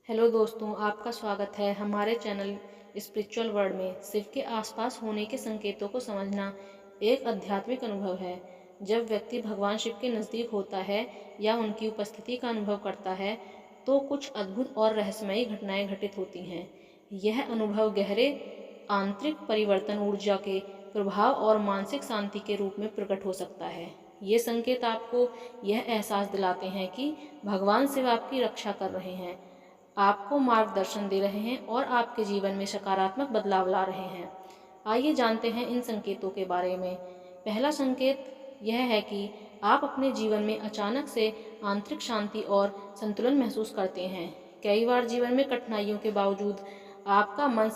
Hello दोस्तों, आपका स्वागत है हमारे चैनल स्पिरिचुअल वर्ल्ड में। शिव के आसपास होने के संकेतों को समझना एक आध्यात्मिक अनुभव है। जब व्यक्ति भगवान शिव के नज़दीक होता है या उनकी उपस्थिति का अनुभव करता है तो कुछ अद्भुत और रहस्यमयी घटनाएं घटित होती हैं। यह अनुभव गहरे आंतरिक परिवर्तन, ऊर्जा के प्रभाव और मानसिक शांति के रूप में प्रकट हो सकता है। ये संकेत आपको यह एहसास दिलाते हैं कि भगवान शिव आपकी रक्षा कर रहे हैं, आपको मार्गदर्शन दे रहे हैं और आपके जीवन में सकारात्मक बदलाव ला रहे हैं। आइए जानते हैं इन संकेतों के बारे में। पहला संकेत यह है कि आप अपने जीवन में अचानक से आंतरिक शांति और संतुलन महसूस करते हैं। कई बार जीवन में कठिनाइयों के बावजूद आपका मन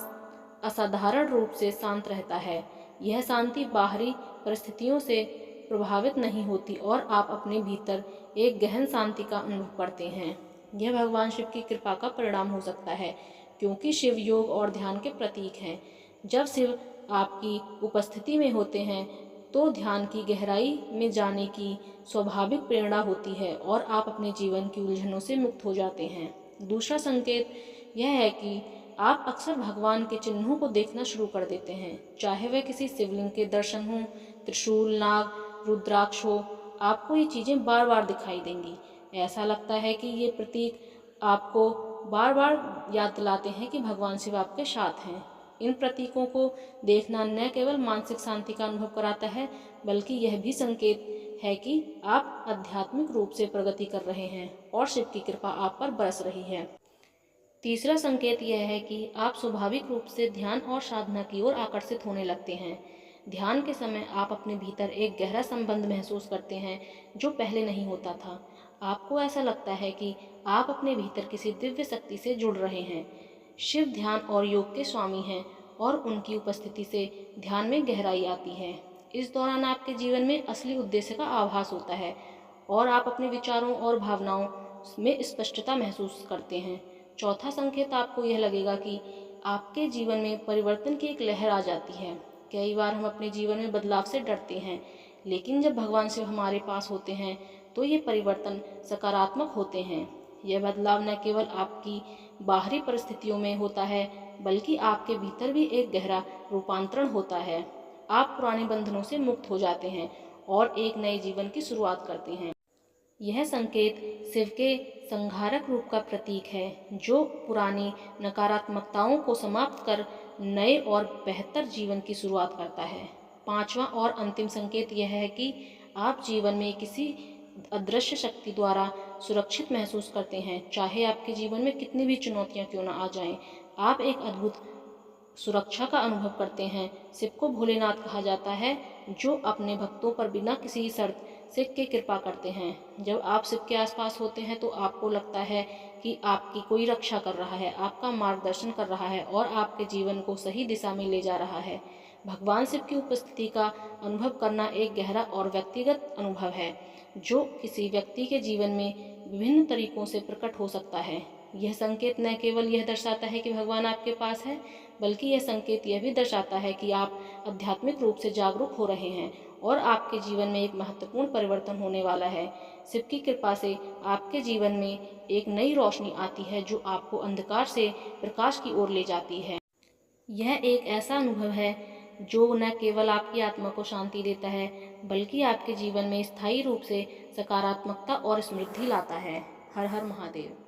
असाधारण रूप से शांत रहता है। यह शांति बाहरी परिस्थितियों से प्रभावित नहीं होती और आप अपने भीतर एक गहन शांति का अनुभव करते हैं। यह भगवान शिव की कृपा का परिणाम हो सकता है, क्योंकि शिव योग और ध्यान के प्रतीक हैं। जब शिव आपकी उपस्थिति में होते हैं तो ध्यान की गहराई में जाने की स्वाभाविक प्रेरणा होती है और आप अपने जीवन की उलझनों से मुक्त हो जाते हैं। दूसरा संकेत यह है कि आप अक्सर भगवान के चिन्हों को देखना शुरू कर देते हैं, चाहे वह किसी शिवलिंग के दर्शन हो, त्रिशूल, नाग, रुद्राक्ष हो। आपको ये चीज़ें बार बार दिखाई देंगी। ऐसा लगता है कि ये प्रतीक आपको बार बार याद दिलाते हैं कि भगवान शिव आपके साथ हैं। इन प्रतीकों को देखना न केवल मानसिक शांति का अनुभव कराता है, बल्कि यह भी संकेत है कि आप आध्यात्मिक रूप से प्रगति कर रहे हैं और शिव की कृपा आप पर बरस रही है। तीसरा संकेत यह है कि आप स्वाभाविक रूप से ध्यान और साधना की ओर आकर्षित होने लगते हैं। ध्यान के समय आप अपने भीतर एक गहरा संबंध महसूस करते हैं जो पहले नहीं होता था। आपको ऐसा लगता है कि आप अपने भीतर किसी दिव्य शक्ति से जुड़ रहे हैं। शिव ध्यान और योग के स्वामी हैं और उनकी उपस्थिति से ध्यान में गहराई आती है। इस दौरान आपके जीवन में असली उद्देश्य का आभास होता है और आप अपने विचारों और भावनाओं में स्पष्टता महसूस करते हैं। चौथा संकेत आपको यह लगेगा कि आपके जीवन में परिवर्तन की एक लहर आ जाती है। कई बार हम अपने जीवन में बदलाव से डरते हैं, लेकिन जब भगवान शिव हमारे पास होते हैं तो ये परिवर्तन सकारात्मक होते हैं। यह बदलाव न केवल आपकी बाहरी परिस्थितियों में होता है, बल्कि आपके भीतर भी एक गहरा रूपांतरण होता है। आप पुराने बंधनों से मुक्त हो जाते हैं और एक नए जीवन की शुरुआत करते हैं। यह संकेत शिव के संहारक रूप का प्रतीक है, जो पुरानी नकारात्मकताओं को समाप्त कर नए और बेहतर जीवन की शुरुआत करता है। पांचवा और अंतिम संकेत यह है कि आप जीवन में किसी अदृश्य शक्ति द्वारा सुरक्षित महसूस करते हैं। चाहे आपके जीवन में कितनी भी चुनौतियां क्यों न आ जाएं, आप एक अद्भुत सुरक्षा का अनुभव करते हैं। शिव को भोलेनाथ कहा जाता है, जो अपने भक्तों पर बिना किसी शर्त से के कृपा करते हैं। जब आप शिव के आसपास होते हैं तो आपको लगता है कि आपकी कोई रक्षा कर रहा है, आपका मार्गदर्शन कर रहा है और आपके जीवन को सही दिशा में ले जा रहा है। भगवान शिव की उपस्थिति का अनुभव करना एक गहरा और व्यक्तिगत अनुभव है, जो किसी व्यक्ति के जीवन में विभिन्न तरीकों से प्रकट हो सकता है। यह संकेत न केवल यह दर्शाता है कि भगवान आपके पास है, बल्कि यह संकेत यह भी दर्शाता है कि आप आध्यात्मिक रूप से जागरूक हो रहे हैं और आपके जीवन में एक महत्वपूर्ण परिवर्तन होने वाला है। शिव की कृपा से आपके जीवन में एक नई रोशनी आती है, जो आपको अंधकार से प्रकाश की ओर ले जाती है। यह एक ऐसा अनुभव है जो न केवल आपकी आत्मा को शांति देता है, बल्कि आपके जीवन में स्थायी रूप से सकारात्मकता और समृद्धि लाता है। हर हर महादेव।